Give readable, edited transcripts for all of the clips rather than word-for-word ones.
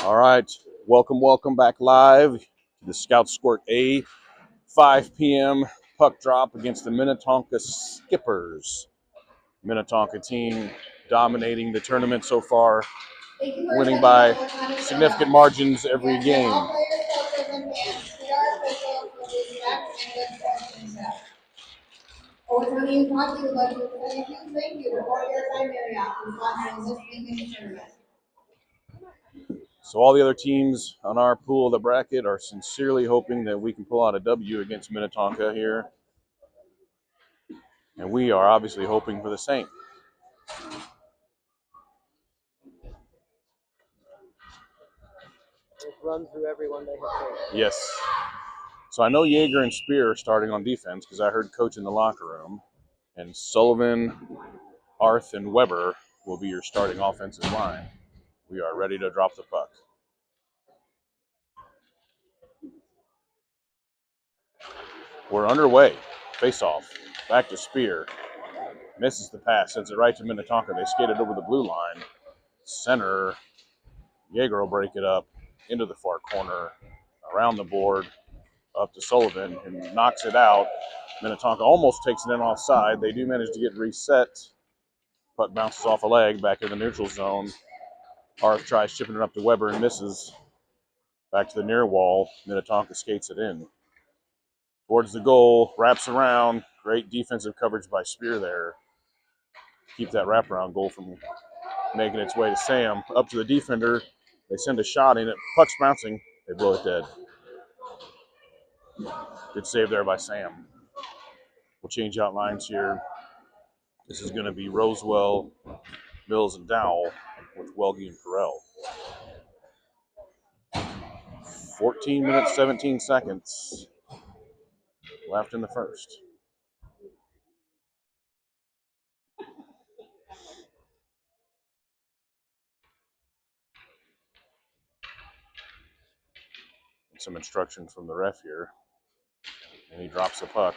All right, welcome back live to the Scout Squirt A, 5 p.m. puck drop against the Minnetonka Skippers. Minnetonka team dominating the tournament so far, winning by significant margins every game. So all the other teams on our pool of the bracket are sincerely hoping that we can pull out a W against Minnetonka here. And we are obviously hoping for the same. Run through everyone they have faced. Yes. So I know Yeager and Spear are starting on defense because I heard coach in the locker room. And Sullivan, Arth, and Weber will be your starting offensive line. We are ready to drop the puck. We're underway. Face-off. Back to Spear. Misses the pass. Sends it right to Minnetonka. They skated over the blue line. Center. Yeager will break it up into the far corner. Around the board. Up to Sullivan. And knocks it out. Minnetonka almost takes it in offside. They do manage to get reset. Puck bounces off a leg back in the neutral zone. Arth tries chipping it up to Weber and misses. Back to the near wall. Minnetonka skates it in. Towards the goal, wraps around. Great defensive coverage by Spear there. Keep that wraparound goal from making its way to Sam. Up to the defender. They send a shot in it. Puck's bouncing. They blow it dead. Good save there by Sam. We'll change out lines here. This is going to be Rosewell, Mills, and Dowell with Welge and Perel. 14 minutes, 17 seconds left in the first. Some instructions from the ref here. And he drops the puck.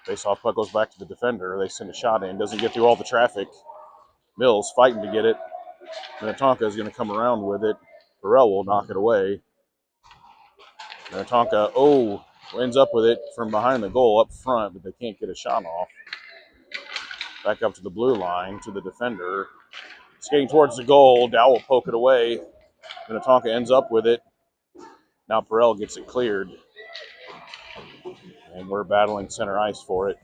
Face-off puck goes back to the defender. They send a shot in. Doesn't get through all the traffic. Mills fighting to get it. Minnetonka is going to come around with it. Perel will knock it away. Minnetonka, ends up with it from behind the goal up front, but they can't get a shot off. Back up to the blue line, to the defender. Skating towards the goal. Dow will poke it away. Minnetonka ends up with it. Now Perel gets it cleared. And we're battling center ice for it.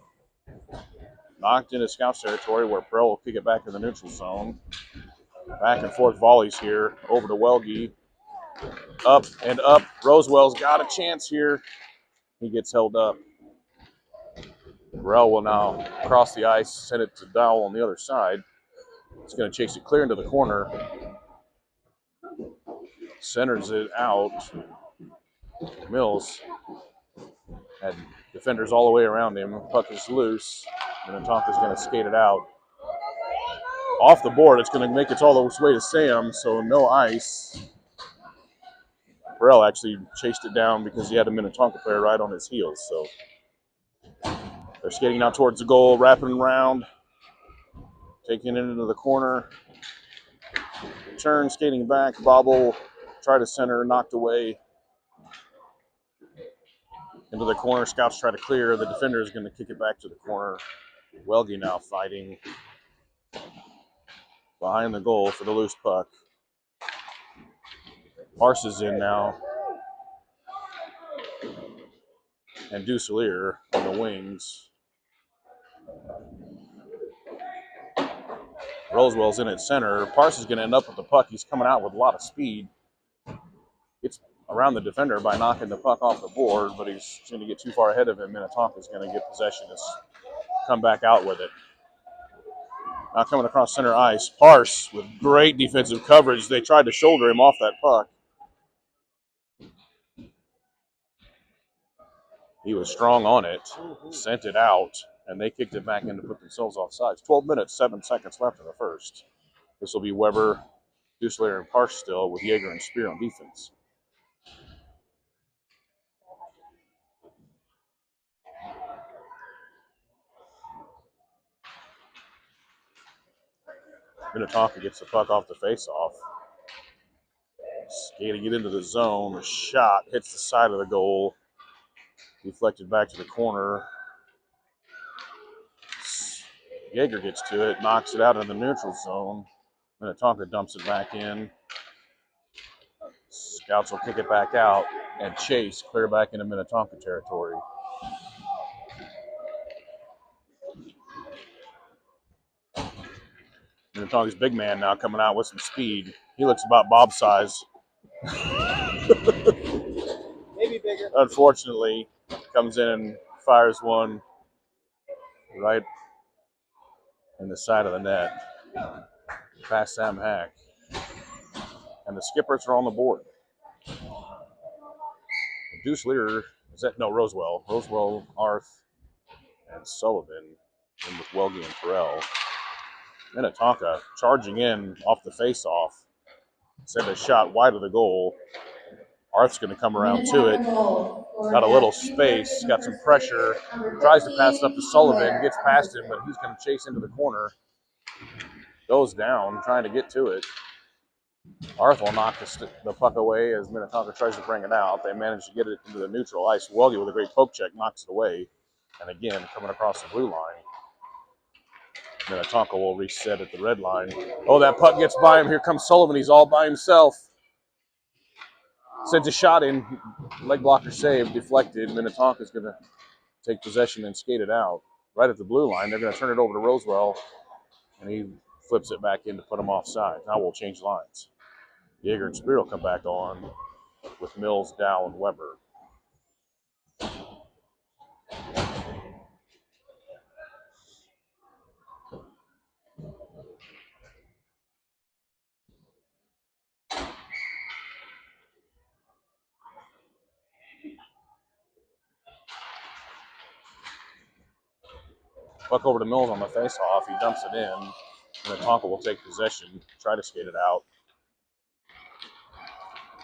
Knocked into Scouts territory where Perel will kick it back in the neutral zone. Back and forth volleys here. Over to Welge. Up and up. Rosewell's got a chance here. He gets held up. Perel will now cross the ice, send it to Dowell on the other side. He's going to chase it clear into the corner. Centers it out. Mills had defenders all the way around him. Puck is loose. Minnetonka's going to skate it out. Off the board, it's going to make its all the way to Sam, so no ice. Perel actually chased it down because he had a Minnetonka player right on his heels. So they're skating out towards the goal, wrapping around, taking it into the corner. Turn, skating back, bobble, try to center, knocked away. Into the corner, Scouts try to clear. The defender is going to kick it back to the corner. Welge now fighting behind the goal for the loose puck. Parse is in now. And Dusselier on the wings. Rosewell's in at center. Parse is going to end up with the puck. He's coming out with a lot of speed. It's around the defender by knocking the puck off the board, but he's going to get too far ahead of him. Minnetonka's going to get possession and come back out with it. Now coming across center ice, Parse with great defensive coverage. They tried to shoulder him off that puck. He was strong on it, sent it out, and they kicked it back in to put themselves offside. 12 minutes, 7 seconds left in the first. This will be Weber, Dusselier, and Parse still with Yeager and Spear on defense. Minnetonka gets the puck off the face-off. Skating it into the zone. A shot hits the side of the goal. Deflected back to the corner. Yeager gets to it, knocks it out in the neutral zone. Minnetonka dumps it back in. Scouts will kick it back out and chase clear back into Minnetonka territory. Minnetonka's big man now coming out with some speed. He looks about Bob's size. Maybe bigger. Unfortunately, comes in and fires one right in the side of the net. Past Sam Hack. And the Skippers are on the board. Deuce Lear, Rosewell. Rosewell, Arth, and Sullivan in with Welge and Terrell. Minnetonka charging in off the face-off. Send a shot wide of the goal. Arth's going to come around to it. Got a little space, got some pressure. Tries to pass it up to Sullivan, gets past him, but he's going to chase into the corner. Goes down, trying to get to it. Arth will knock the puck away as Minnetonka tries to bring it out. They manage to get it into the neutral ice. Welge with a great poke check knocks it away. And again, coming across the blue line. Minnetonka will reset at the red line. Oh, that puck gets by him. Here comes Sullivan. He's all by himself. Sends a shot in. Leg blocker save. Deflected. Minnetonka's going to take possession and skate it out. Right at the blue line. They're going to turn it over to Rosewell. And he flips it back in to put him offside. Now we'll change lines. Yeager and Spear will come back on with Mills, Dow, and Weber. Puck over to Mills on the face-off. He dumps it in. Minnetonka will take possession, try to skate it out.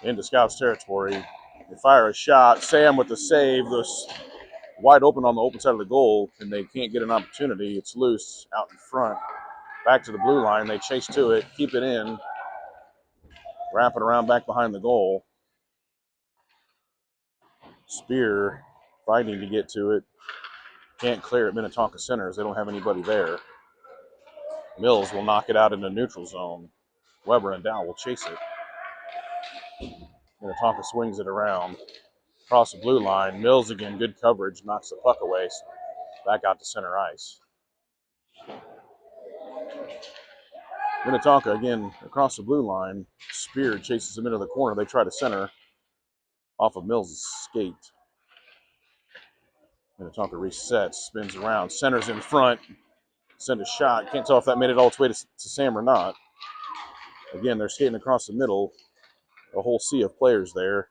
Into Scouts territory. They fire a shot. Sam with the save. Goes wide open on the open side of the goal, and they can't get an opportunity. It's loose out in front. Back to the blue line. They chase to it, keep it in. Wrap it around back behind the goal. Spear fighting to get to it. Can't clear at Minnetonka centers. They don't have anybody there. Mills will knock it out in the neutral zone. Weber and Dow will chase it. Minnetonka swings it around. Across the blue line. Mills again, good coverage, knocks the puck away. Back out to center ice. Minnetonka again across the blue line. Spear chases him into the corner. They try to center off of Mills' skate. Minnetonka resets, spins around, centers in front. Send a shot. Can't tell if that made it all its way to Sam or not. Again, they're skating across the middle. A whole sea of players there.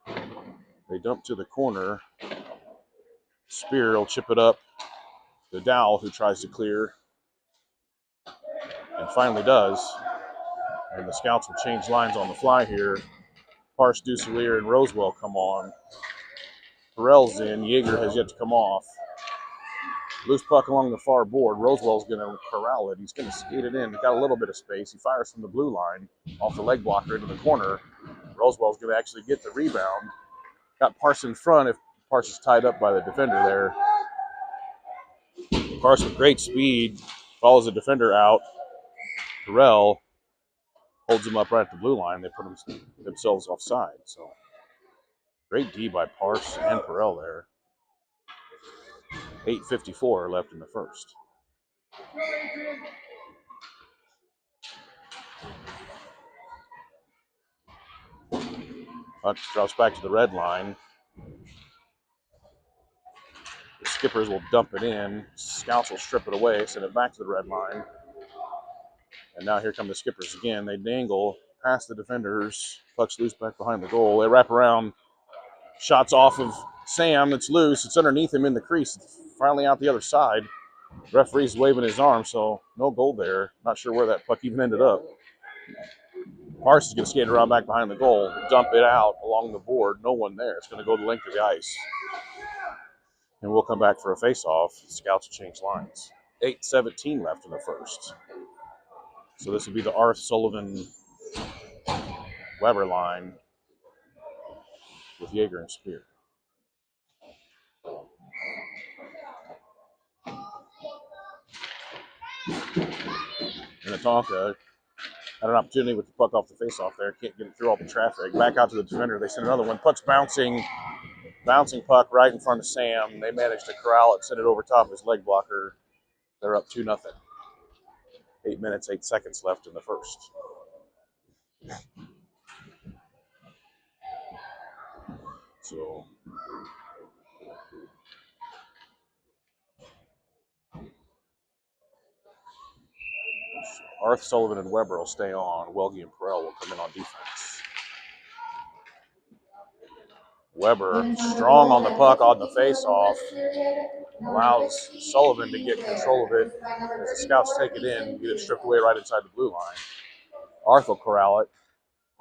They dump to the corner. Spear will chip it up to Dowell, who tries to clear. And finally does. And the Scouts will change lines on the fly here. Parse, Duselier, and Rosewell come on. Terrell's in. Yeager has yet to come off. Loose puck along the far board. Rosewell's going to corral it. He's going to skate it in. He's got a little bit of space. He fires from the blue line off the leg blocker into the corner. Rosewell's going to actually get the rebound. Got Parse in front if Parse is tied up by the defender there. Parse with great speed follows the defender out. Terrell holds him up right at the blue line. They put themselves offside. So great D by Parse and Terrell there. 8:54 left in the first. Puck drops back to the red line. The Skippers will dump it in. Scouts will strip it away, send it back to the red line. And now here come the Skippers again. They dangle past the defenders. Puck's loose back behind the goal. They wrap around. Shots off of Sam. It's loose. It's underneath him in the crease. It's finally out the other side. Referee's waving his arm, so no goal there. Not sure where that puck even ended up. Parse is going to skate around back behind the goal, dump it out along the board. No one there. It's going to go the length of the ice. And we'll come back for a face-off. Scouts will change lines. 8:17 left in the first. So this would be the Arth, Sullivan, Weber line. with Yeager and Spear. Minnetonka had an opportunity with the puck off the face-off there. Can't get it through all the traffic. Back out to the defender. They send another one. Puck's bouncing puck right in front of Sam. They managed to corral it, send it over top of his leg blocker. They're up 2-0. 8 minutes, 8 seconds left in the first. So Arth, Sullivan, and Weber will stay on. Welge and Perel will come in on defense. Weber, strong on the puck on the face-off, allows Sullivan to get control of it as the scouts take it in, get it stripped away right inside the blue line. Arth will corral it,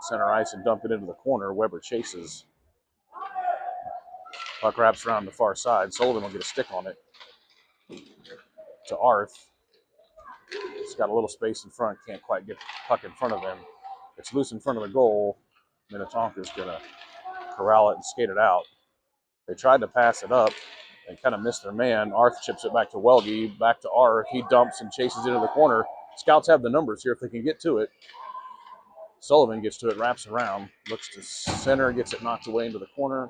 center ice, and dump it into the corner. Weber chases. Puck wraps around the far side. Sullivan will get a stick on it to Arth. He's got a little space in front, can't quite get the puck in front of him. It's loose in front of the goal. Minnetonka's going to corral it and skate it out. They tried to pass it up. They kind of missed their man. Arth chips it back to Welge, back to Arth. He dumps and chases into the corner. Scouts have the numbers here if they can get to it. Sullivan gets to it, wraps around, looks to center, gets it knocked away into the corner.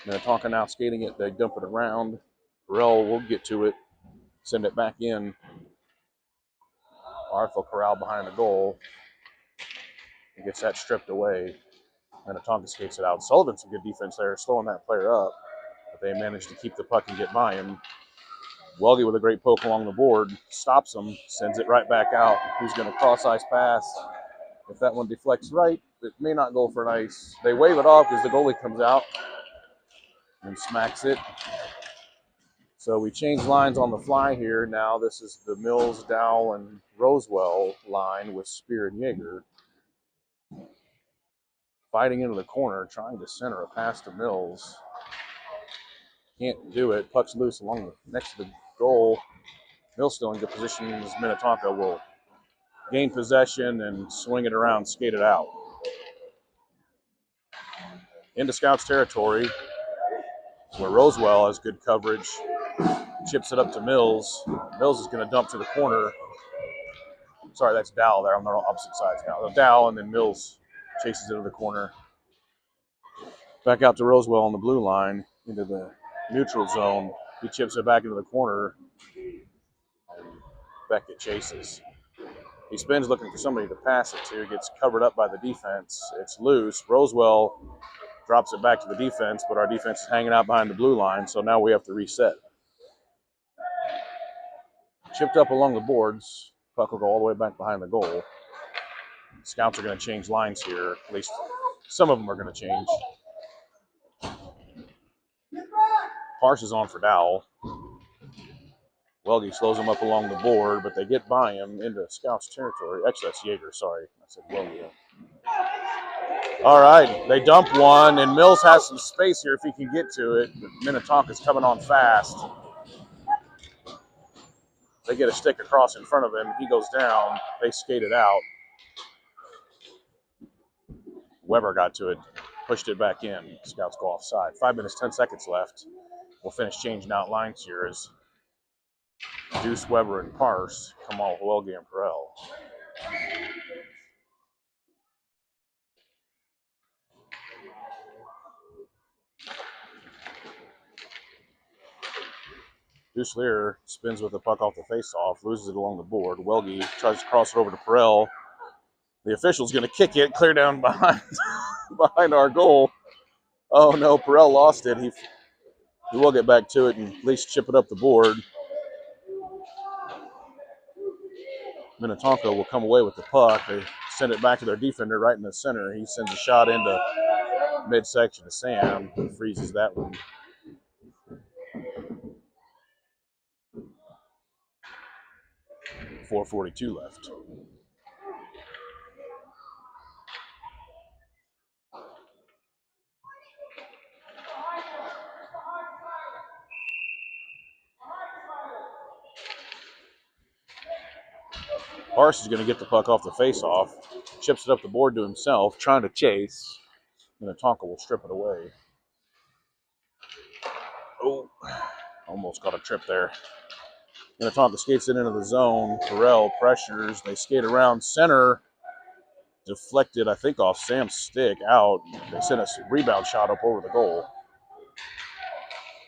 Minnetonka now skating it. They dump it around. Perel will get to it, send it back in. Arth will corral behind the goal. He gets that stripped away. Minnetonka skates it out. Sullivan, some good defense there, slowing that player up. But they managed to keep the puck and get by him. Welge with a great poke along the board, stops him, sends it right back out. He's going to cross-ice pass. If that one deflects right, it may not go for an ice. They wave it off because the goalie comes out and smacks it. So we change lines on the fly here. Now this is the Mills, Dow, and Rosewell line with Spear and Yeager. Fighting into the corner, trying to center a pass to Mills. Can't do it. Puck's loose along next to the goal. Mills still in good position as Minnetonka will gain possession and swing it around, skate it out. Into Scouts territory, where Rosewell has good coverage. Chips it up to Mills. Mills is going to dump to the corner. Sorry, that's Dow there on the opposite sides now. Dow, and then Mills chases it to the corner. Back out to Rosewell on the blue line into the neutral zone. He chips it back into the corner. And Beckett chases. He spins looking for somebody to pass it to. Gets covered up by the defense. It's loose. Rosewell drops it back to the defense, but our defense is hanging out behind the blue line, so now we have to reset. Chipped up along the boards. Puck will go all the way back behind the goal. Scouts are going to change lines here. At least some of them are going to change. Parse is on for Dowell. Welge slows him up along the board, but they get by him into Scouts territory. Actually, that's Yeager. Sorry. I said Welge. All right. They dump one, and Mills has some space here if he can get to it. But Minnetonka's coming on fast. They get a stick across in front of him. He goes down. They skate it out. Weber got to it, pushed it back in. Scouts go offside. 5 minutes, 10 seconds left. We'll finish changing out lines here as Deuce, Weber, and Parse come on with Welge and Perel. Deuce Lear spins with the puck off the face-off, loses it along the board. Welge tries to cross it over to Perel. The official's going to kick it clear down behind our goal. Oh, no, Perel lost it. He will get back to it and at least chip it up the board. Minnetonka will come away with the puck. They send it back to their defender right in the center. He sends a shot into midsection to Sam, who freezes that one. .442 left. Parse is going to get the puck off the face-off, chips it up the board to himself, trying to chase. Minnetonka will strip it away. Oh, almost got a trip there. Minnetonka skates it into the zone. Terrell pressures. They skate around center. Deflected, I think, off Sam's stick out. They sent a rebound shot up over the goal.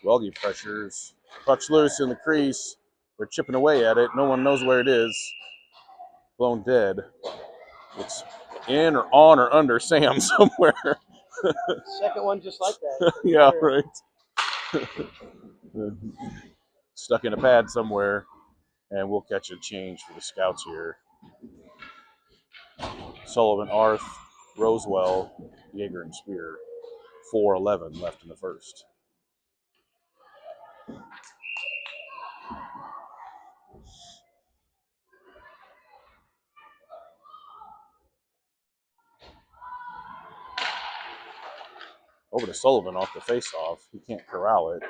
Welge pressures. Puck's loose in the crease. They're chipping away at it. No one knows where it is. Blown dead. It's in or on or under Sam somewhere. Second one just like that. Yeah, right. Stuck in a pad somewhere. And we'll catch a change for the Scouts here. Sullivan, Arth, Rosewell, Yeager, and Spear. 4:11 left in the first. Over to Sullivan off the faceoff. He can't corral it.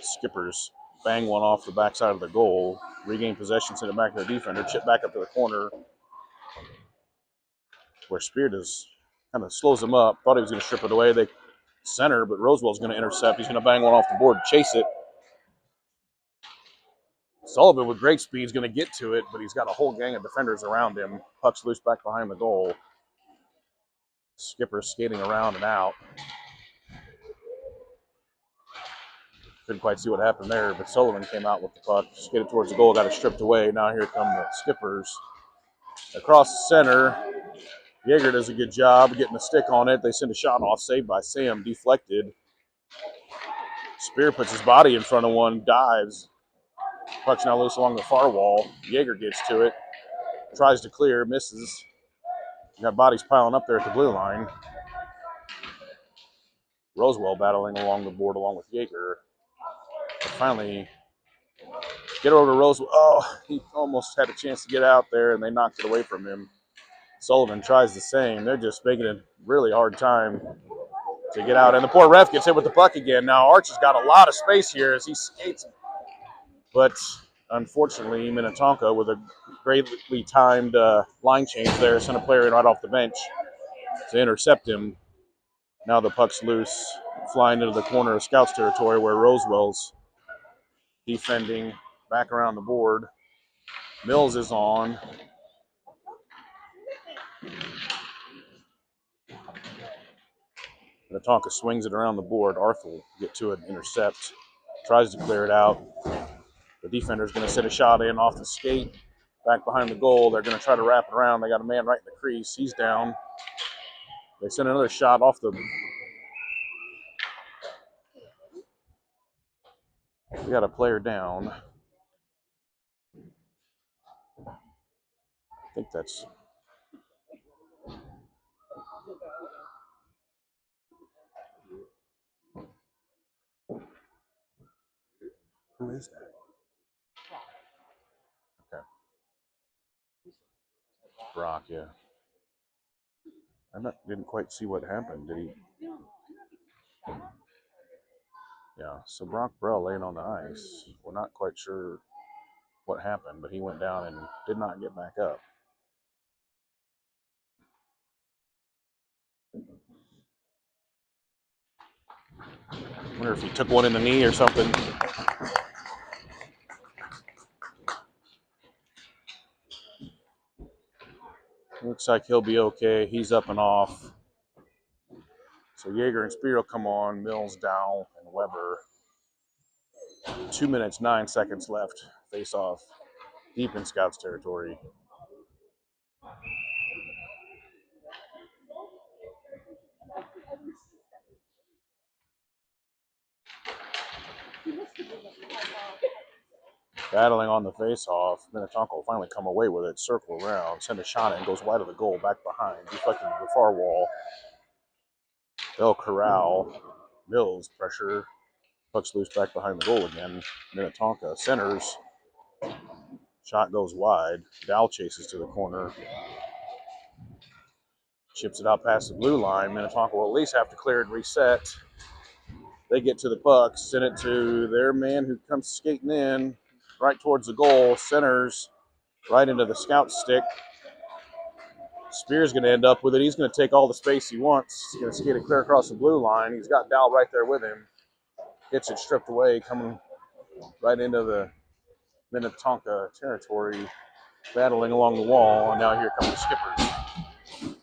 Skippers bang one off the backside of the goal. Regain possession, send it back to the defender. Chip back up to the corner where Spear does kind of slows him up. Thought he was going to strip it away. They center, but Rosewell's going to intercept. He's going to bang one off the board, chase it. Sullivan with great speed is going to get to it, but he's got a whole gang of defenders around him. Puck's loose back behind the goal. Skipper skating around and out. Couldn't quite see what happened there, but Sullivan came out with the puck, skated towards the goal, got it stripped away. Now here come the Skippers. Across the center, Yeager does a good job getting a stick on it. They send a shot off, saved by Sam, deflected. Spear puts his body in front of one, dives. Puck's now loose along the far wall. Yeager gets to it, tries to clear, misses. You got bodies piling up there at the blue line. Rosewell battling along the board along with Yeager. Finally, get over to Rosewell. Oh, he almost had a chance to get out there, and they knocked it away from him. Sullivan tries the same. They're just making it a really hard time to get out. And the poor ref gets hit with the puck again. Now Arch has got a lot of space here as he skates. But unfortunately, Minnetonka, with a greatly timed line change there, sent a player in right off the bench to intercept him. Now the puck's loose, flying into the corner of Scouts territory where Rosewell's defending back around the board. Mills is on. Minnetonka swings it around the board. Arth will get to it and intercept. Tries to clear it out. The defender's going to send a shot in off the skate. Back behind the goal. They're going to try to wrap it around. They got a man right in the crease. He's down. They send another shot off the... We got a player down. I think that's... Who is that? Okay. Brock, yeah. Didn't quite see what happened. Did he? Yeah, so Brock Brell laying on the ice. We're not quite sure what happened, but he went down and did not get back up. I wonder if he took one in the knee or something. Looks like he'll be okay. He's up and off. So Yeager and Spear will come on. Mills, Dow, and Weber. 2 minutes, 9 seconds left. Face off deep in Scouts territory. Battling on the face-off. Minnetonka will finally come away with it. Circle around. Send a shot in. Goes wide of the goal. Back behind. Deflected to the far wall. They'll corral. Mills pressure. Puck's loose back behind the goal again. Minnetonka centers. Shot goes wide. Dow chases to the corner. Chips it out past the blue line. Minnetonka will at least have to clear and reset. They get to the puck. Send it to their man who comes skating in. Right towards the goal, centers right into the Scout stick. Spear's going to end up with it. He's going to take all the space he wants. He's going to skate it clear across the blue line. He's got Dow right there with him. Gets it stripped away, coming right into the Minnetonka territory, battling along the wall, and now here come the skippers.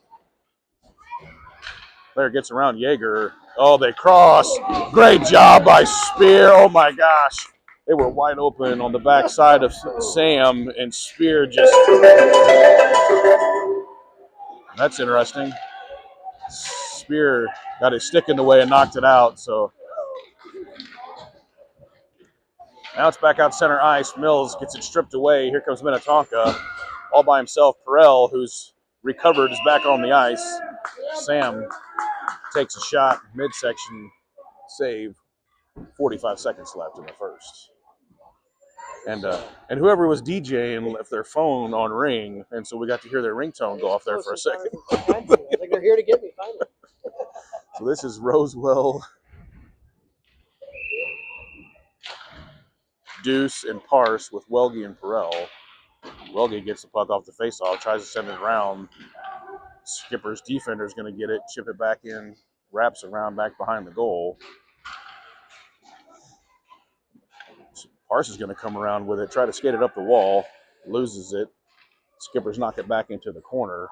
Player gets around Jaeger. Oh, they cross. Great job by Spear. Oh, my gosh. They were wide open on the backside of Sam, and Spear just... That's interesting. Spear got his stick in the way and knocked it out, so... Now it's back out center ice. Mills gets it stripped away. Here comes Minnetonka. All by himself. Perel, who's recovered, is back on the ice. Sam takes a shot, midsection save. 45 seconds left in the first. And whoever was DJing left their phone on ring, and so we got to hear their ringtone go off there for a second. Like they're here to get me, finally. So this is Rosewell, Deuce, and Parse with Welge and Perel. Welge gets the puck off the faceoff, tries to send it around. Skipper's defender is going to get it, chip it back in, wraps around back behind the goal. Parse is going to come around with it, try to skate it up the wall, loses it. Skipper's knock it back into the corner.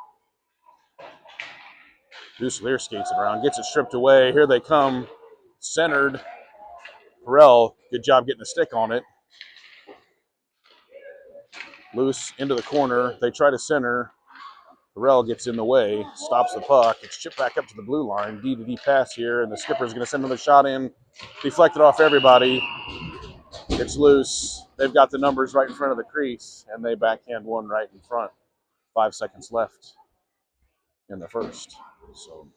Deuce Lear skates it around, gets it stripped away. Here they come, centered. Perel, good job getting a stick on it. Loose into the corner. They try to center. Perel gets in the way, stops the puck. It's chipped back up to the blue line. D-to-D pass here, and the skipper's going to send another shot in. Deflected off everybody. It's loose. They've got the numbers right in front of the crease, and they backhand one right in front. 5 seconds left in the first. So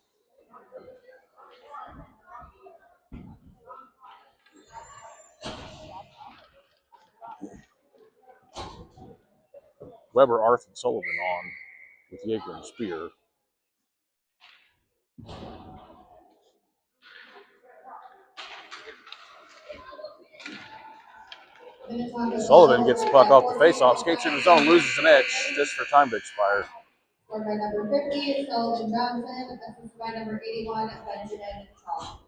Weber, Arth, and Sullivan on with Jaeger and Spear. Sullivan gets the puck off the faceoff, skates in his zone, loses an edge just for time to expire. Scored by number 50, Sullivan Johnson, assisted by number 81, Benjamin Chalk.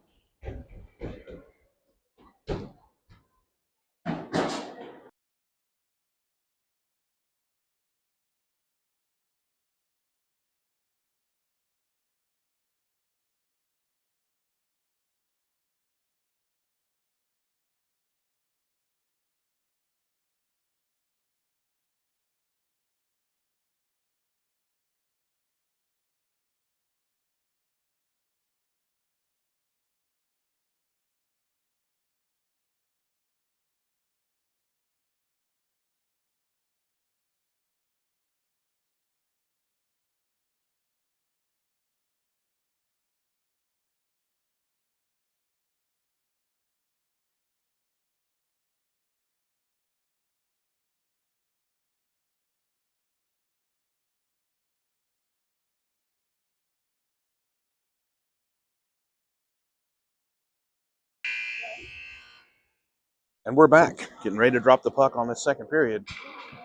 And we're back, getting ready to drop the puck on this second period.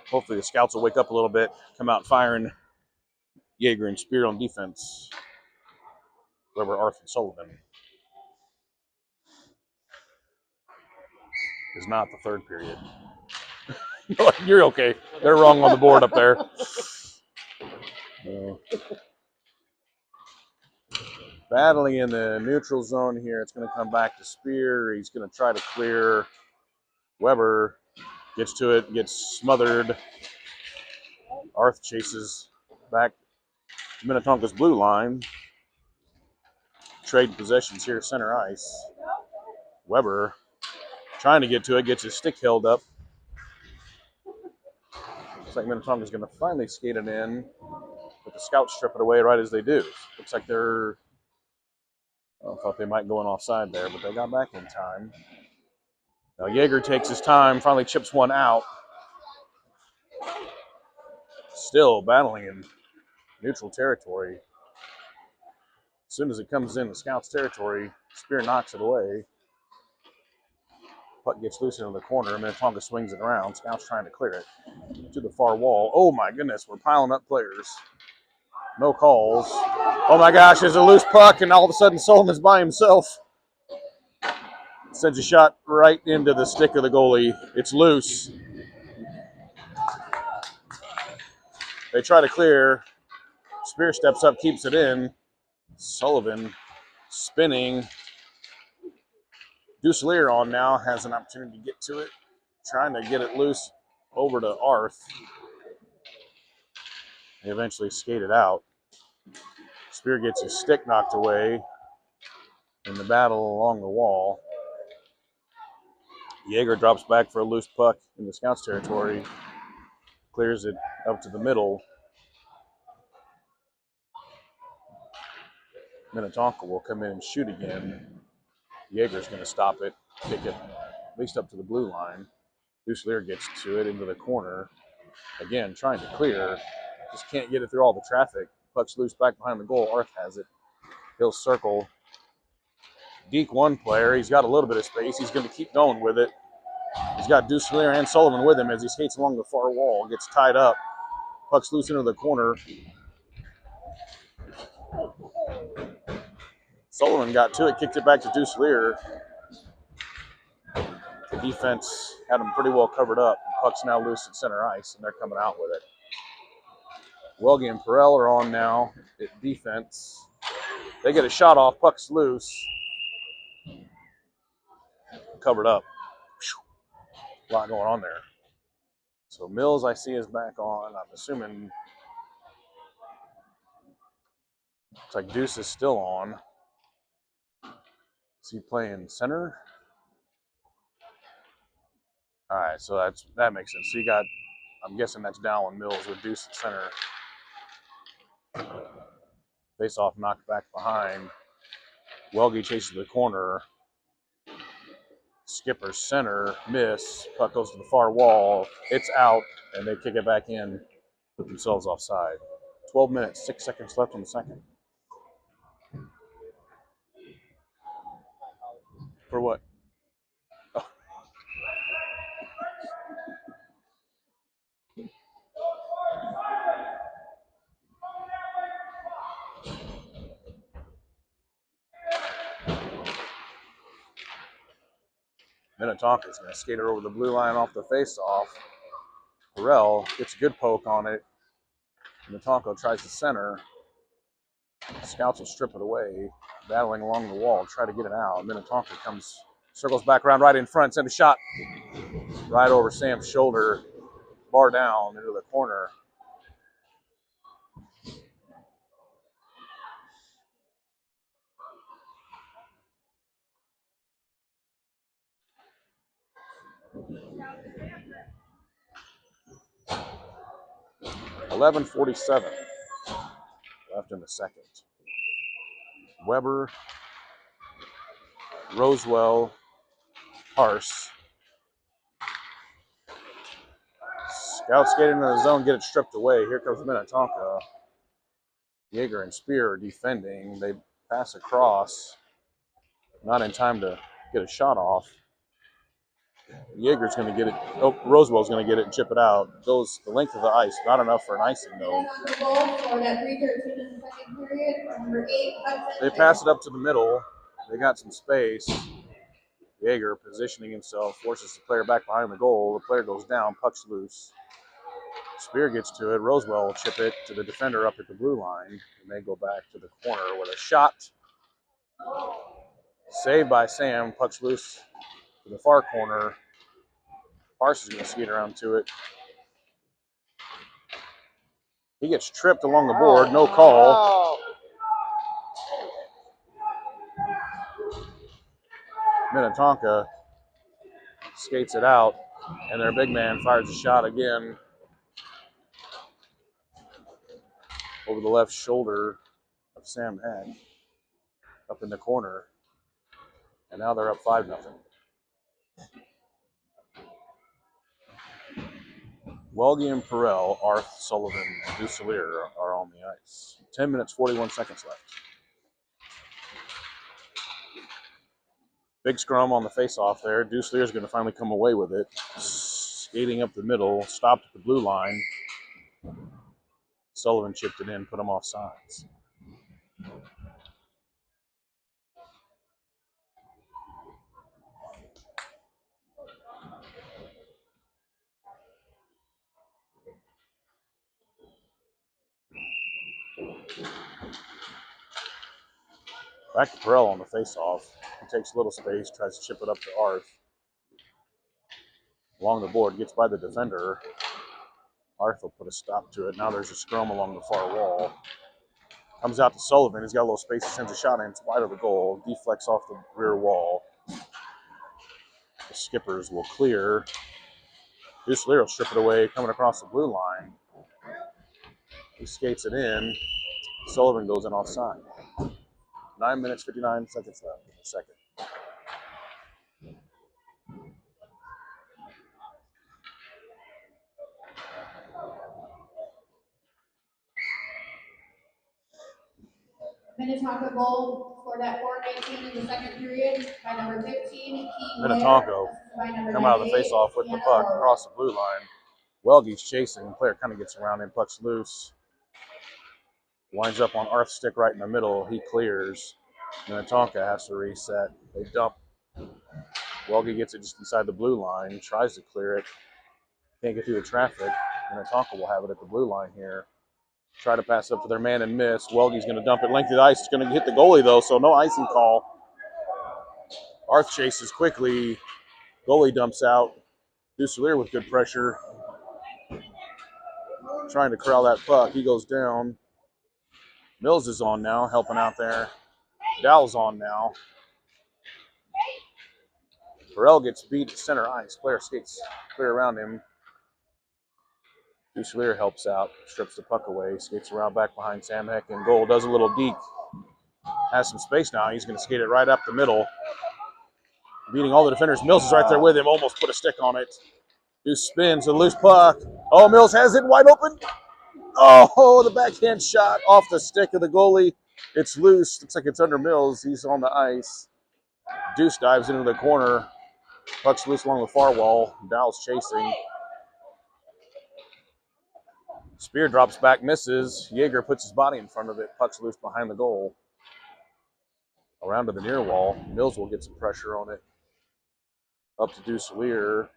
Hopefully the scouts will wake up a little bit, come out firing Jaeger and Spear on defense. Weber, Arth, and Sullivan. Is not the third period. You're okay. They're wrong on the board up there. Battling in the neutral zone here. It's going to come back to Spear. He's going to try to clear. Weber gets to it, gets smothered. Arth chases back to Minnetonka's blue line. Trade possessions here, center ice. Weber trying to get to it, gets his stick held up. Looks like Minnetonka's going to finally skate it in, but the scouts strip it away right as they do. Looks like they're, I thought they might go in offside there, but they got back in time. Now Jaeger takes his time, finally chips one out. Still battling in neutral territory. As soon as it comes in the scouts' territory, Spear knocks it away. Puck gets loose into the corner. Minnetonka swings it around. Scouts trying to clear it to the far wall. Oh my goodness, we're piling up players. No calls. Oh my gosh, there's a loose puck, and all of a sudden Sullivan's by himself. Sends a shot right into the stick of the goalie. It's loose. They try to clear. Spear steps up, keeps it in. Sullivan spinning. Duselier on now, has an opportunity to get to it. Trying to get it loose over to Arth. They eventually skate it out. Spear gets his stick knocked away in the battle along the wall. Jaeger drops back for a loose puck in the Scouts' territory. Clears it up to the middle. Minnetonka will come in and shoot again. Jaeger's going to stop it, kick it at least up to the blue line. Duselier gets to it into the corner. Again, trying to clear. Just can't get it through all the traffic. Puck's loose back behind the goal. Arth has it. He'll circle. Deke one player. He's got a little bit of space. He's going to keep going with it. He's got Duselier and Sullivan with him as he skates along the far wall. Gets tied up. Puck's loose into the corner. Sullivan got to it, kicked it back to Duselier. The defense had him pretty well covered up. Puck's now loose at center ice, and they're coming out with it. Welge and Perel are on now at defense. They get a shot off. Puck's loose. Covered up. A lot going on there. So Mills, I see, is back on. I'm assuming looks like Deuce is still on. Is he playing center? All right, so that makes sense. So you got, I'm guessing that's Dallin Mills with Deuce at center. Face off, knocked back behind. Welge chases the corner. Skipper center, miss. Puck goes to the far wall. It's out, and they kick it back in. Put themselves offside. 12 minutes, 6 seconds left on the second. For what? Oh. Minnetonka's going to skate her over the blue line off the face-off. Perel gets a good poke on it. Minnetonka tries to center. Scouts will strip it away, battling along the wall, try to get it out. Minnetonka circles back around right in front, send a shot right over Sam's shoulder, bar down into the corner. .11:47 left in the second. Weber, Rosewell, Harse. Scouts get into the zone, get it stripped away. Here comes Minnetonka. Jaeger and Spear are defending. They pass across. Not in time to get a shot off. Jaeger's going to get it. Oh, Rosewell's going to get it and chip it out. Goes the length of the ice. Not enough for an icing, though. They pass it up to the middle. They got some space. Jaeger positioning himself, forces the player back behind the goal. The player goes down, puck's loose. Spear gets to it. Rosewell will chip it to the defender up at the blue line. And they go back to the corner with a shot. Saved by Sam. Puck's loose to the far corner. Parse is going to skate around to it. He gets tripped along the board. No call. Minnetonka skates it out, and their big man fires a shot again over the left shoulder of Sam Heck up in the corner. And now they're up 5-0. Welge and Perel, Arth, Sullivan, and Duselier are on the ice. 10 minutes, 41 seconds left. Big scrum on the face-off there. Duselier is going to finally come away with it. Skating up the middle, stopped at the blue line. Sullivan chipped it in, put him off sides. Back to Perel on the face-off. He takes a little space, tries to chip it up to Arth. Along the board, gets by the defender. Arth will put a stop to it. Now there's a scrum along the far wall. Comes out to Sullivan. He's got a little space. He sends a shot in. It's wide of the goal. Deflects off the rear wall. The skippers will clear. Duselier will strip it away, coming across the blue line. He skates it in. Sullivan goes in offside. 9 minutes, 59 seconds left in the second. Minnetonka goal scored at 4:19 in the second period by number 15, Minnetonka come out of the face-off with the puck across the blue line. Welge's chasing. Player kind of gets around him, puck's loose. Winds up on Arth's stick right in the middle. He clears. Minnetonka has to reset. They dump. Welge gets it just inside the blue line. Tries to clear it. Can't get through the traffic. Minnetonka will have it at the blue line here. Try to pass up to their man and miss. Welge's going to dump it length of the ice. It's going to hit the goalie, though, so no icing call. Arth chases quickly. Goalie dumps out. Duselier with good pressure. Trying to corral that puck. He goes down. Mills is on now, helping out there. Dowell's on now. Perel gets beat at center ice. Player skates clear around him. Duselier helps out, strips the puck away, skates around back behind Sam Heck in goal. Does a little deke. Has some space now. He's going to skate it right up the middle. Beating all the defenders. Mills is right there with him. Almost put a stick on it. Deuce spins a loose puck. Oh, Mills has it wide open. Oh, the backhand shot off the stick of the goalie. It's loose. Looks like it's under Mills. He's on the ice. Deuce dives into the corner. Puck's loose along the far wall. Dowell's chasing. Spear drops back, misses. Yeager puts his body in front of it. Puck's loose behind the goal. Around to the near wall. Mills will get some pressure on it. Up to Duselier.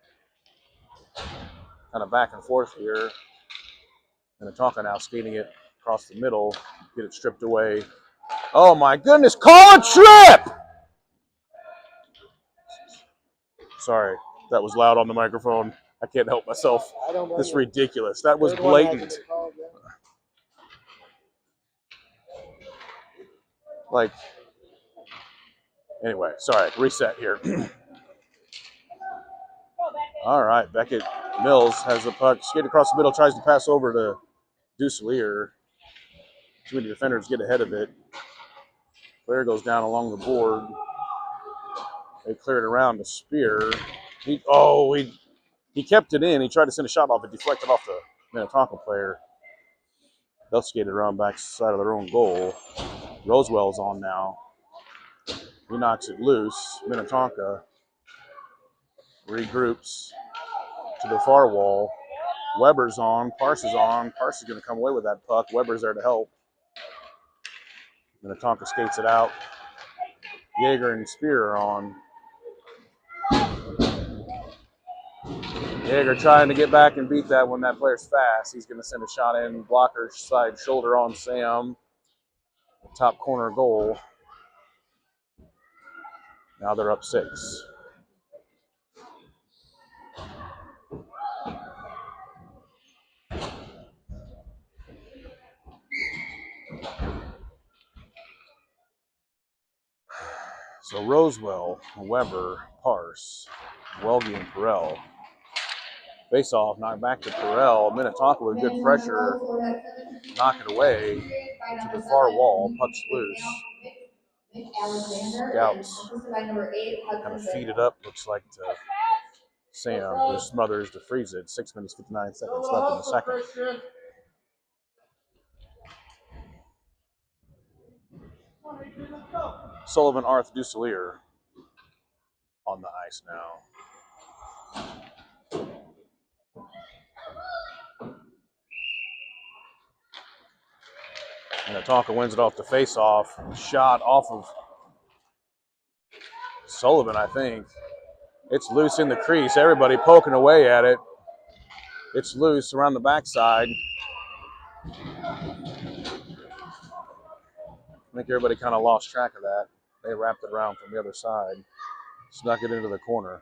Kind of back and forth here. Minnetonka now skating it across the middle. Get it stripped away. Oh my goodness, call a trip! Sorry, that was loud on the microphone. I can't help myself. This is ridiculous. That was blatant. Like, anyway, sorry, reset here. All right, Beckett Mills has the puck, skate across the middle, tries to pass over to Duselier. Too many defenders get ahead of it. Player goes down along the board. They cleared around to Spear. He kept it in. He tried to send a shot off it, deflected off the Minnetonka player. They'll skate it around back side of their own goal. Rosewell's on now. He knocks it loose. Minnetonka regroups to the far wall. Weber's on. Parse is on. Parse is going to come away with that puck. Weber's there to help. Minnetonka skates it out. Yeager and Spear are on. Yeager trying to get back and beat that one. That player's fast. He's going to send a shot in. Blocker side shoulder on Sam. Top corner goal. Now they're up 6. So Rosewell, Weber, Parse, Welge, and Perel. Face off, knocked back to Perel. Minnetonka with good pressure. Knock it away to the far wall. Puck's loose. Scouts kind of feed it up, looks like to Sam, who smothers to freeze it. 6 minutes, 59 seconds left in the second. Sullivan, Arth, Duselier on the ice now. Minnetonka wins it off the face-off. Shot off of Sullivan, I think. It's loose in the crease. Everybody poking away at it. It's loose around the backside. I think everybody kind of lost track of that. They wrapped it around from the other side. Snuck it into the corner.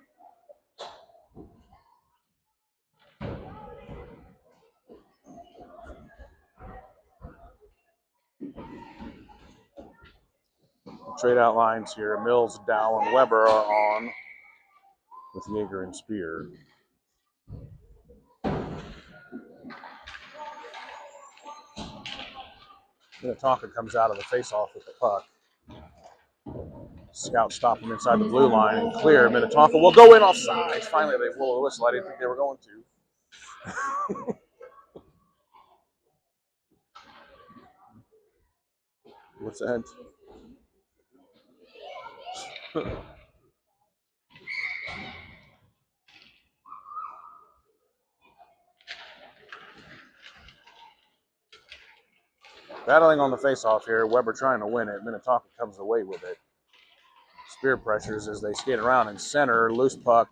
Trade out lines here. Mills, Dow, and Weber are on with Yeager and Spear. Minnetonka comes out of the face-off with the puck. Scouts stop him inside the blue line and clear. Minnetonka will go in offsides. Finally, they blow the whistle. I didn't think they were going to. What's that? Battling on the face-off here. Weber trying to win it. Minnetonka comes away with it. Spear pressures as they skate around in center. Loose puck.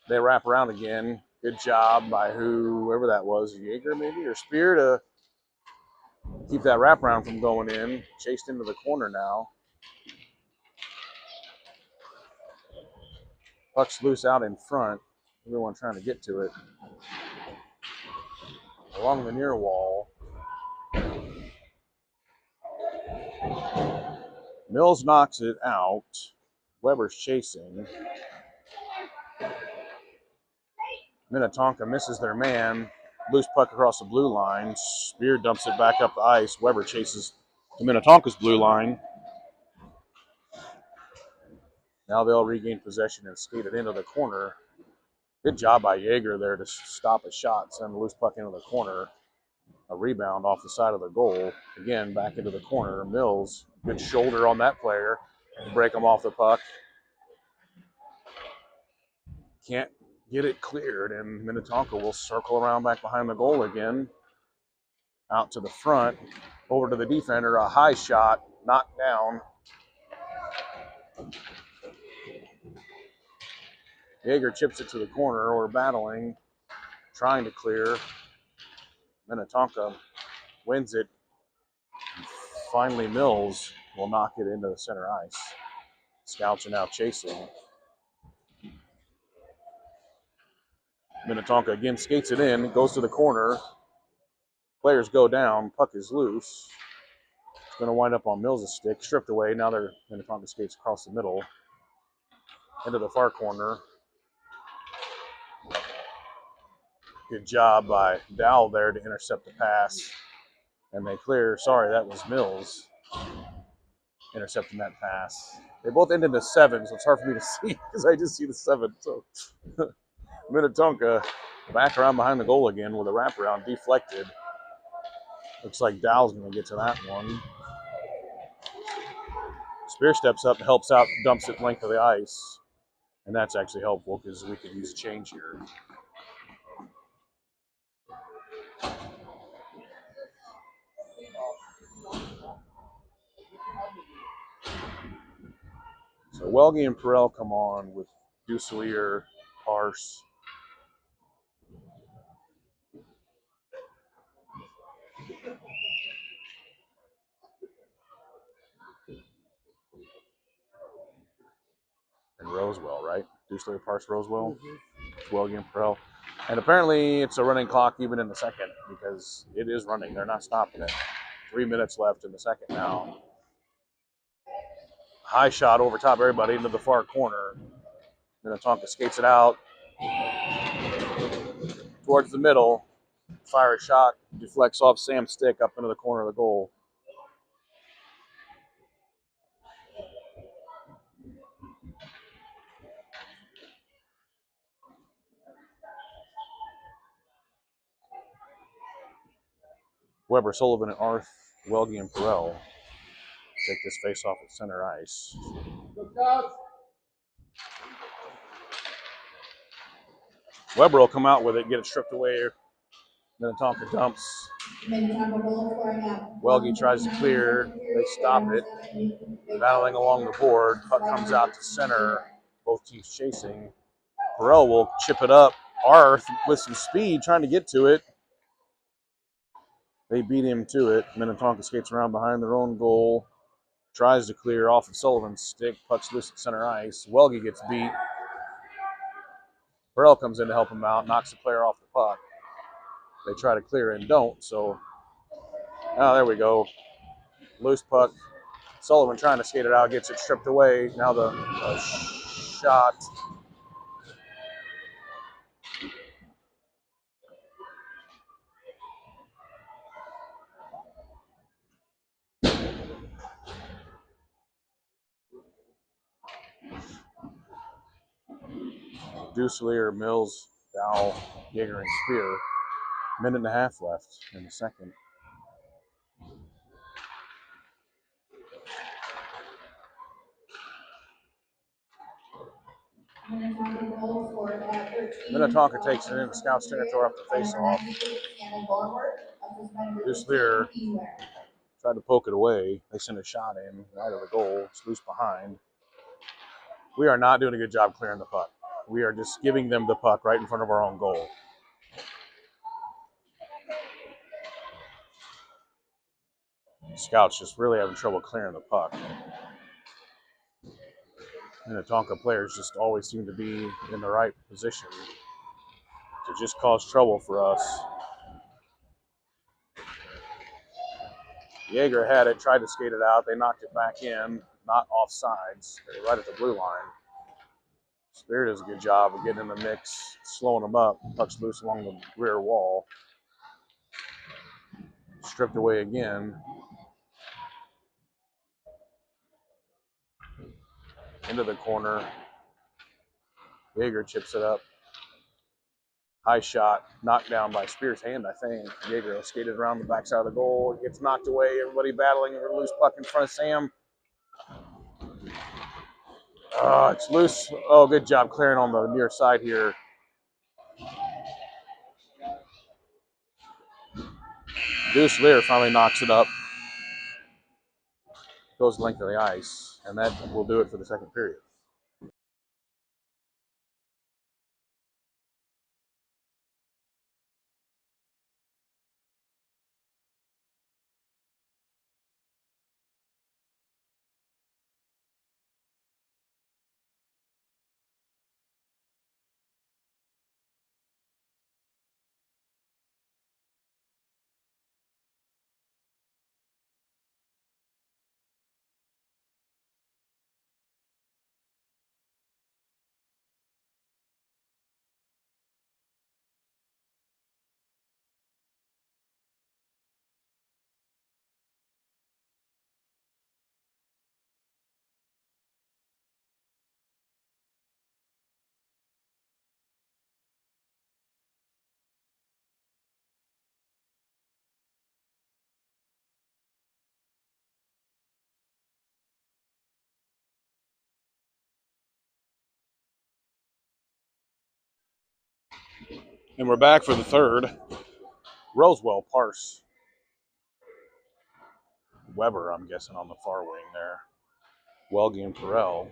They wrap around again. Good job by whoever that was. Yeager maybe or Spear to keep that wraparound from going in. Chased into the corner now. Puck's loose out in front. Everyone trying to get to it. Along the near wall. Mills knocks it out. Weber's chasing. Minnetonka misses their man. Loose puck across the blue line. Spear dumps it back up the ice. Weber chases to Minnetonka's blue line. Now they'll regain possession and skate it into the corner. Good job by Yeager there to stop a shot, send the loose puck into the corner. A rebound off the side of the goal. Again, back into the corner. Mills, good shoulder on that player to break him off the puck. Can't get it cleared, and Minnetonka will circle around back behind the goal again. Out to the front, over to the defender, a high shot, knocked down. Yeager chips it to the corner. We're battling, trying to clear. Minnetonka wins it. Finally, Mills will knock it into the center ice. Scouts are now chasing. Minnetonka again skates it in, goes to the corner. Players go down, puck is loose. It's going to wind up on Mills' stick, stripped away. Now Minnetonka skates across the middle into the far corner. Good job by Dowell there to intercept the pass. And they clear. Sorry, that was Mills intercepting that pass. They both ended in 7, so it's hard for me to see because I just see the 7. So Minnetonka back around behind the goal again with a wraparound deflected. Looks like Dowell's going to get to that one. Spear steps up, helps out, dumps it length of the ice. And that's actually helpful because we can use a change here. So Welge and Perel come on with Duselier, Parse. And Rosewell, right? Duselier, Parse, Rosewell. Mm-hmm. Welge and Perel. And apparently it's a running clock even in the second because it is running. They're not stopping it. 3 minutes left in the second now. High shot over top everybody into the far corner. Minnetonka skates it out towards the middle. Fire a shot, deflects off Sam's stick up into the corner of the goal. Weber, Sullivan, and Arth, Welge, and Perel take this face off at center ice. Weber will come out with it, get it stripped away. Minnetonka dumps Minnetonka goal scoring up. Welge tries to clear. They stop it. Battling along the board. Puck comes out to center. Both teams chasing. Burrell will chip it up. Arth with some speed trying to get to it. They beat him to it. Minnetonka skates around behind their own goal. Tries to clear off of Sullivan's stick. Puck's loose at center ice. Welge gets beat. Burrell comes in to help him out. Knocks the player off the puck. They try to clear and don't. So, there we go. Loose puck. Sullivan trying to skate it out. Gets it stripped away. Now the shot. Duselier, Mills, Dow, Yeager, and Spear. Minute and a half left in the second. Minnetonka takes it in. The Scouts territory off the face-off. Duselier tried to poke it away. They sent a shot in right of the goal. It's loose behind. We are not doing a good job clearing the puck. We are just giving them the puck right in front of our own goal. Scouts just really having trouble clearing the puck. Minnetonka players just always seem to be in the right position to just cause trouble for us. Yeager had it, tried to skate it out. They knocked it back in, not offsides. They're right at the blue line. Spear does a good job of getting in the mix, slowing them up. Puck's loose along the rear wall. Stripped away again. Into the corner. Yeager chips it up. High shot, knocked down by Spear's hand, I think. Yeager skated around the backside of the goal. It gets knocked away. Everybody battling for a loose puck in front of Sam. It's loose. Oh, good job clearing on the near side here. Duselier finally knocks it up. Goes the length of the ice, and that will do it for the second period. And we're back for the third. Rosewell, Parse, Weber, I'm guessing, on the far wing there. Welge and Perel.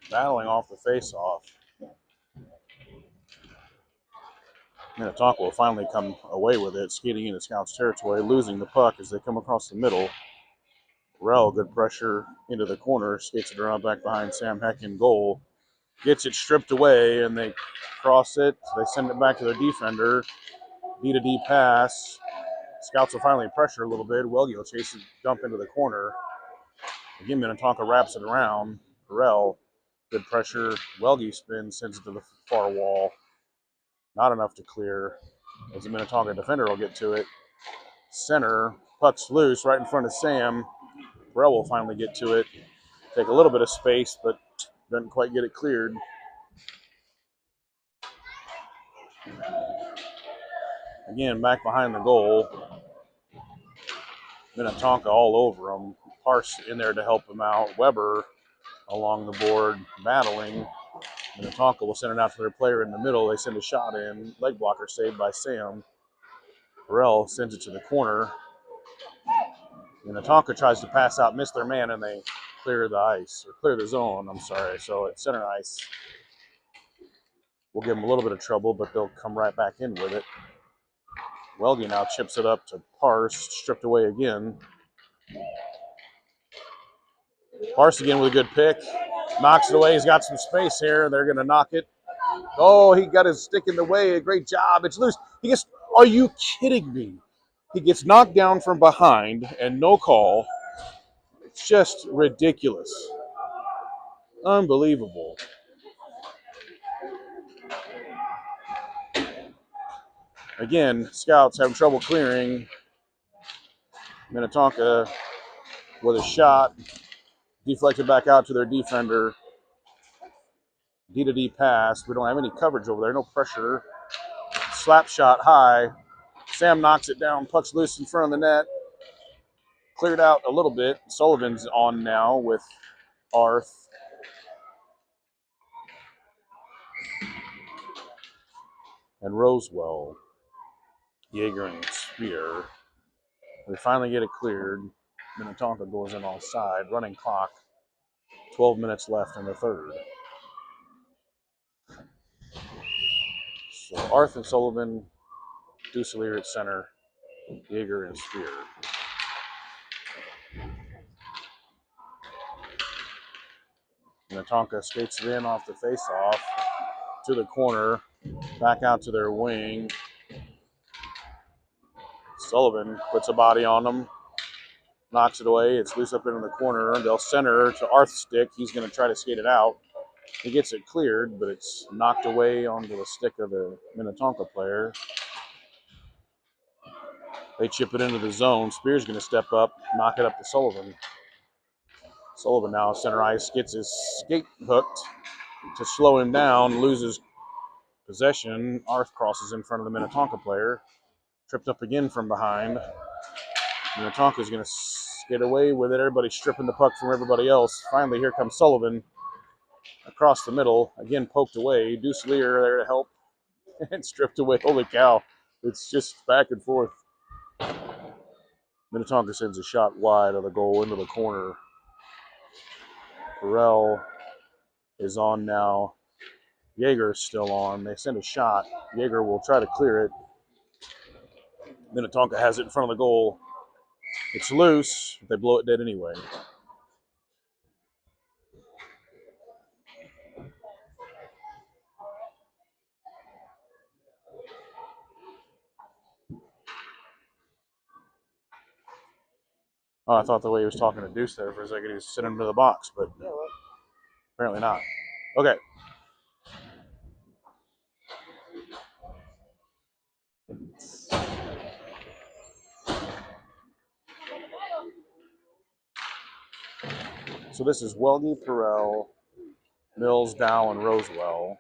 Battling off the face-off. Minnetonka will finally come away with it, skating into Scouts territory, losing the puck as they come across the middle. Rel, good pressure into the corner, skates it around back behind Sam Heck in goal. Gets it stripped away, and they cross it. They send it back to their defender. D-to-D pass. Scouts will finally pressure a little bit. Welge will chase it, dump into the corner. Again, Minnetonka wraps it around. Rel, good pressure. Welge spins, sends it to the far wall. Not enough to clear. As the Minnetonka defender will get to it. Center, puck's loose right in front of Sam. Burrell will finally get to it. Take a little bit of space, but doesn't quite get it cleared. Again, back behind the goal. Minnetonka all over him. Parse in there to help him out. Weber along the board battling. Minnetonka will send it out to their player in the middle. They send a shot in. Leg blocker saved by Sam. Burrell sends it to the corner. Minnetonka tries to pass out, miss their man, and they clear the ice, or clear the zone, I'm sorry. So at center ice, we'll give them a little bit of trouble, but they'll come right back in with it. Welge now chips it up to Parse, stripped away again. Parse again with a good pick. Knocks it away. He's got some space here. They're going to knock it. Oh, he got his stick in the way. A great job. It's loose. He gets, are you kidding me? He gets knocked down from behind and no call. It's just ridiculous. Unbelievable. Again, scouts having trouble clearing. Minnetonka with a shot. Deflected back out to their defender. D-to-D pass. We don't have any coverage over there. No pressure. Slap shot high. Sam knocks it down. Puck's loose in front of the net. Cleared out a little bit. Sullivan's on now with Arth. And Rosewell. Yeager and Spear. We finally get it cleared. Minnetonka goes in offside. Running clock. 12 minutes left in the third. So Arth and Sullivan, Duselier at center, Yeager and Spear. Minnetonka skates it in off the face-off to the corner, back out to their wing. Sullivan puts a body on them, knocks it away. It's loose up into the corner. They'll center to Arth's stick. He's going to try to skate it out. He gets it cleared, but it's knocked away onto the stick of the Minnetonka player. They chip it into the zone. Spear's going to step up, knock it up to Sullivan. Sullivan now center ice, gets his skate hooked to slow him down, loses possession. Arth crosses in front of the Minnetonka player. Tripped up again from behind. Minnetonka's going to get away with it. Everybody stripping the puck from everybody else. Finally, here comes Sullivan across the middle. Again, poked away. Duselier there to help and stripped away. Holy cow. It's just back and forth. Minnetonka sends a shot wide of the goal into the corner. Burrell is on now. Yeager's still on. They send a shot. Yeager will try to clear it. Minnetonka has it in front of the goal. It's loose, but they blow it dead anyway. Oh, I thought the way he was talking to Deuce there for a second, he was sending him to the box, but apparently not. Okay. So this is Welge, Perrell, Mills, Dow, and Rosewell.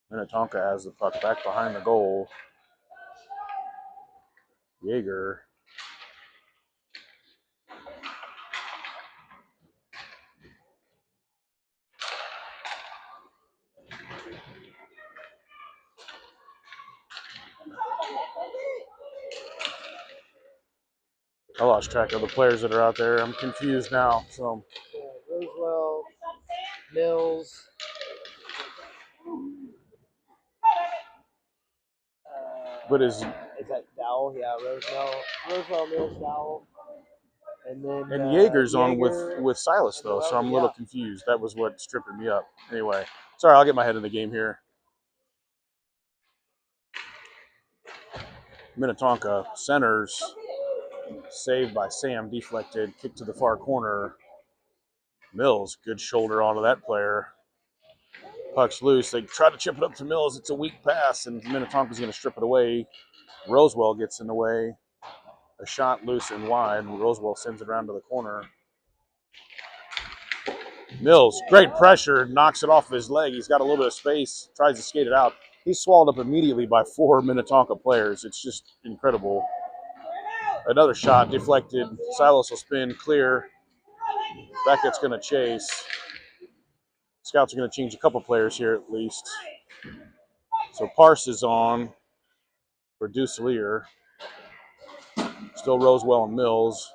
Minnetonka has the puck back behind the goal. Yeager. I lost track of the players that are out there. I'm confused now. So Rosewell, Mills. But is that Dowell? Yeah, Rosewell, Mills, Dowell. And then Yeager's on Yeager, with Silas though, so I'm a little yeah. confused. That was what's tripping me up. Anyway, sorry, I'll get my head in the game here. Minnetonka centers, saved by Sam, deflected, kick to the far corner. Mills, good shoulder onto that player. Puck's loose. They try to chip it up to Mills. It's a weak pass, and Minnetonka's going to strip it away. Rosewell gets in the way. A shot loose and wide. Rosewell sends it around to the corner. Mills, great pressure, knocks it off his leg. He's got a little bit of space, tries to skate it out. He's swallowed up immediately by 4 Minnetonka players. It's just incredible. Another shot deflected. Silas will spin clear. Beckett's going to chase. Scouts are going to change a couple players here at least. So Parse is on for Duselier. Still Rosewell and Mills.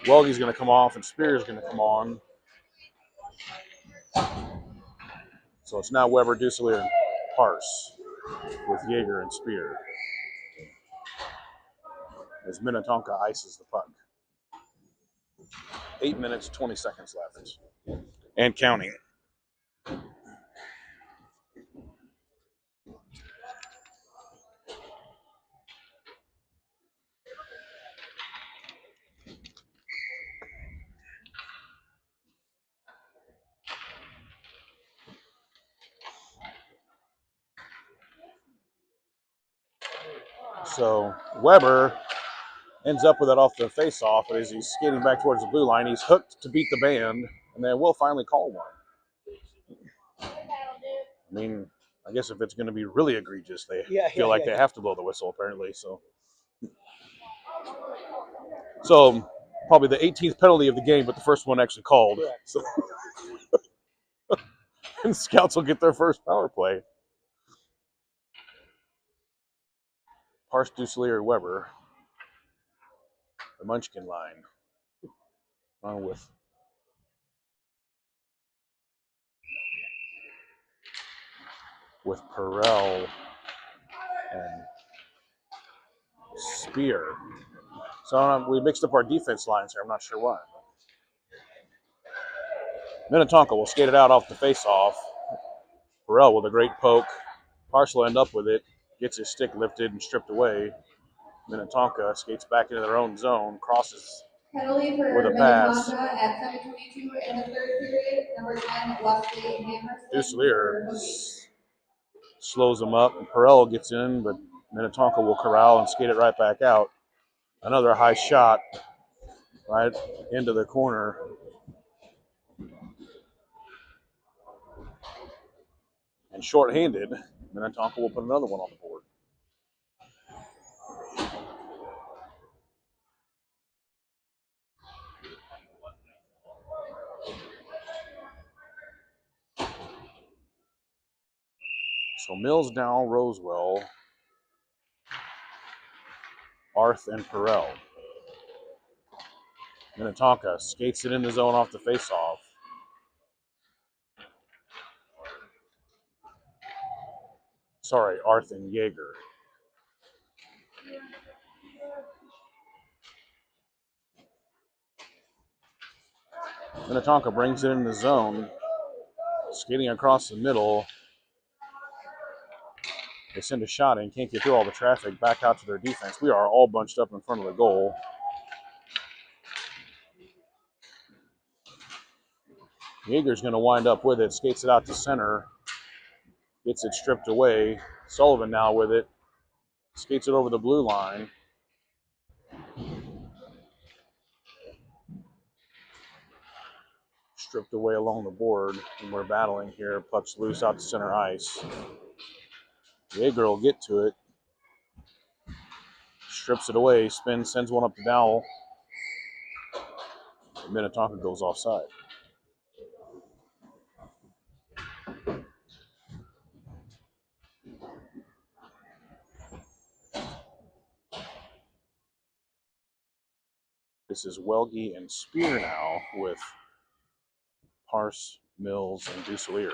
Welge's going to come off and Spear's going to come on. So it's now Weber, Duselier, and Parse with Yeager and Spear as Minnetonka ices the puck. 8 minutes, 20 seconds left. And counting. So Weber ends up with it off the face-off, but as he's skating back towards the blue line, he's hooked to beat the band, and they will finally call one. I mean, I guess if it's going to be really egregious, they feel like they have to blow the whistle, apparently. So probably the 18th penalty of the game, but the first one actually called. So and Scouts will get their first power play. Parse, Duselier, Weber. The Munchkin line. On with Perel and Spear. So we mixed up our defense lines here. I'm not sure why. Minnetonka will skate it out off the face-off. Perel with a great poke. Parse will end up with it. Gets his stick lifted and stripped away. Minnetonka skates back into their own zone. Crosses Penalty for with a pass. Minnetonka at 7:22 in the third period. Number 10, Wesley Hammerson. Duselier slows him up. And Perel gets in, but Minnetonka will corral and skate it right back out. Another high shot right into the corner. And shorthanded, Minnetonka will put another one on the board. So Mills, Dow, Rosewell, Arth, and Perel. Minnetonka skates it in the zone off the face-off. Sorry, Arth and Yeager. Minnetonka brings it in the zone. Skating across the middle. They send a shot in, can't get through all the traffic, back out to their defense. We are all bunched up in front of the goal. Yeager's going to wind up with it, skates it out to center, gets it stripped away. Sullivan now with it, skates it over the blue line. Stripped away along the board, and we're battling here. Puck's loose out to center ice. Yeager will get to it. Strips it away, spins, sends one up to Dowell. Minnetonka goes offside. This is Welge and Spear now with Parse, Mills, and Duselier.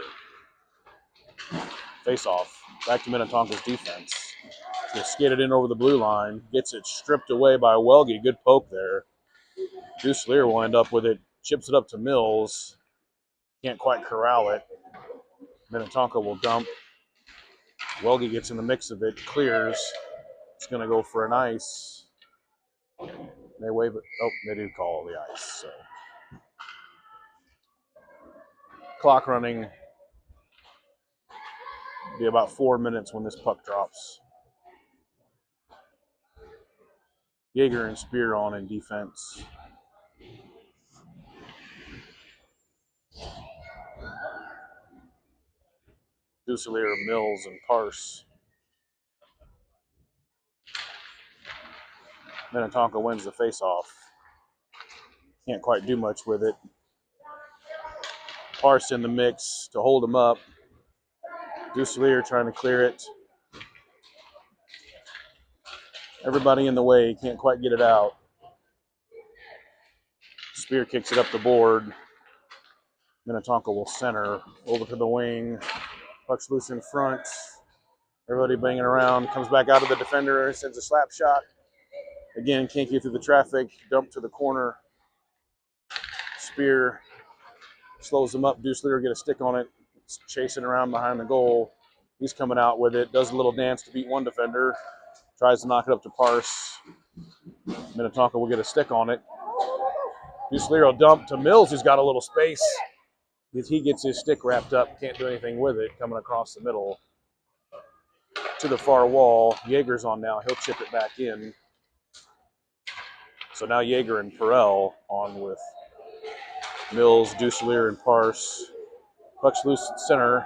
Face off. Back to Minnetonka's defense. He'll skate it in over the blue line. Gets it stripped away by Welge. Good poke there. Duselier will end up with it. Chips it up to Mills. Can't quite corral it. Minnetonka will dump. Welge gets in the mix of it. Clears. It's going to go for an ice. They wave it. Oh, they do call the ice. So clock running. Be about 4 minutes when this puck drops. Yeager and Spear on in defense. Duselier, Mills, and Parse. Minnetonka wins the face-off. Can't quite do much with it. Parse in the mix to hold him up. Duselier trying to clear it. Everybody in the way, can't quite get it out. Spear kicks it up the board. Minnetonka will center over to the wing. Puck's loose in front. Everybody banging around. Comes back out of the defender. Sends a slap shot. Again, can't get through the traffic. Dump to the corner. Spear slows him up. Duselier get a stick on it. It's chasing around behind the goal. He's coming out with it. Does a little dance to beat one defender. Tries to knock it up to Parse. Minnetonka will get a stick on it. Duselier will dump to Mills, who's got a little space. He gets his stick wrapped up. Can't do anything with it. Coming across the middle to the far wall. Yeager's on now. He'll chip it back in. So now Yeager and Perel on with Mills, Duselier, and Parse. Puck's loose at center.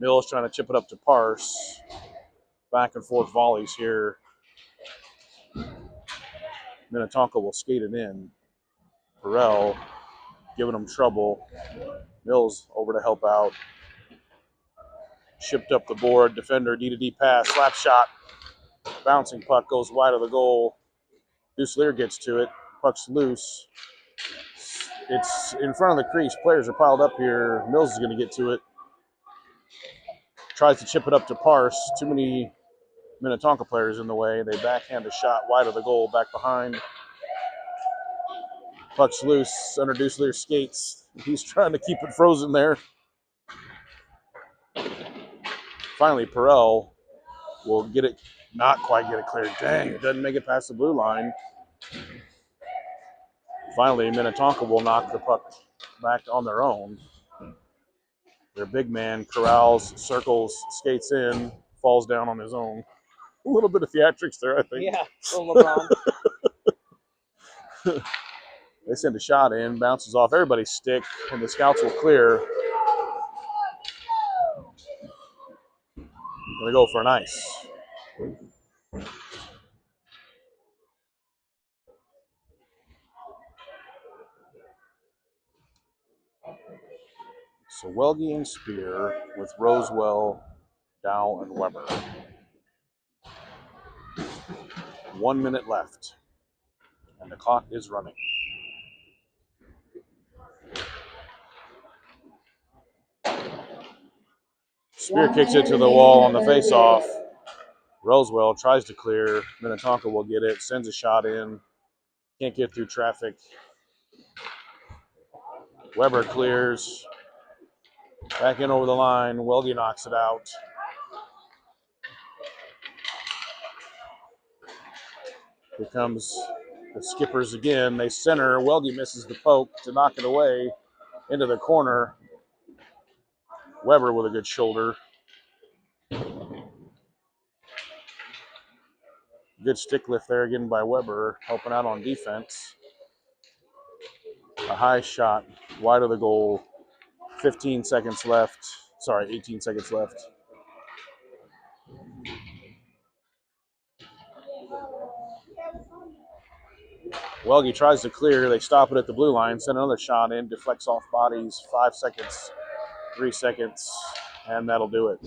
Mills trying to chip it up to Parse. Back and forth volleys here. Minnetonka will skate it in. Perel giving him trouble. Mills over to help out. Shipped up the board. Defender D-to-D pass. Slap shot. Bouncing puck goes wide of the goal. Duselier gets to it. Puck's loose. It's in front of the crease. Players are piled up here. Mills is going to get to it. Tries to chip it up to Parse. Too many Minnetonka players in the way. They backhand a shot wide of the goal. Back behind. Puck's loose under Duselier skates. He's trying to keep it frozen there. Finally, Perel will get it, not quite get it cleared. Dang, it doesn't make it past the blue line. Finally, Minnetonka will knock the puck back on their own. Their big man corrals, circles, skates in, falls down on his own. A little bit of theatrics there, I think. Yeah, little LeBron. They send a shot in, bounces off everybody's stick, and the Scouts will clear. Gonna go for an ice. So Welge and Spear with Rosewell, Dow, and Weber. 1 minute left, and the clock is running. Spear kicks it to the wall on the face-off. Rosewell tries to clear. Minnetonka will get it, sends a shot in. Can't get through traffic. Weber clears. Back in over the line. Welge knocks it out. Here comes the Skippers again. They center. Welge misses the poke to knock it away into the corner. Weber with a good shoulder. Good stick lift there again by Weber, helping out on defense. A high shot, wide of the goal. 15 seconds left. Sorry, 18 seconds left. Welge tries to clear. They stop it at the blue line. Send another shot in. Deflects off bodies. 5 seconds. 3 seconds. And that'll do it.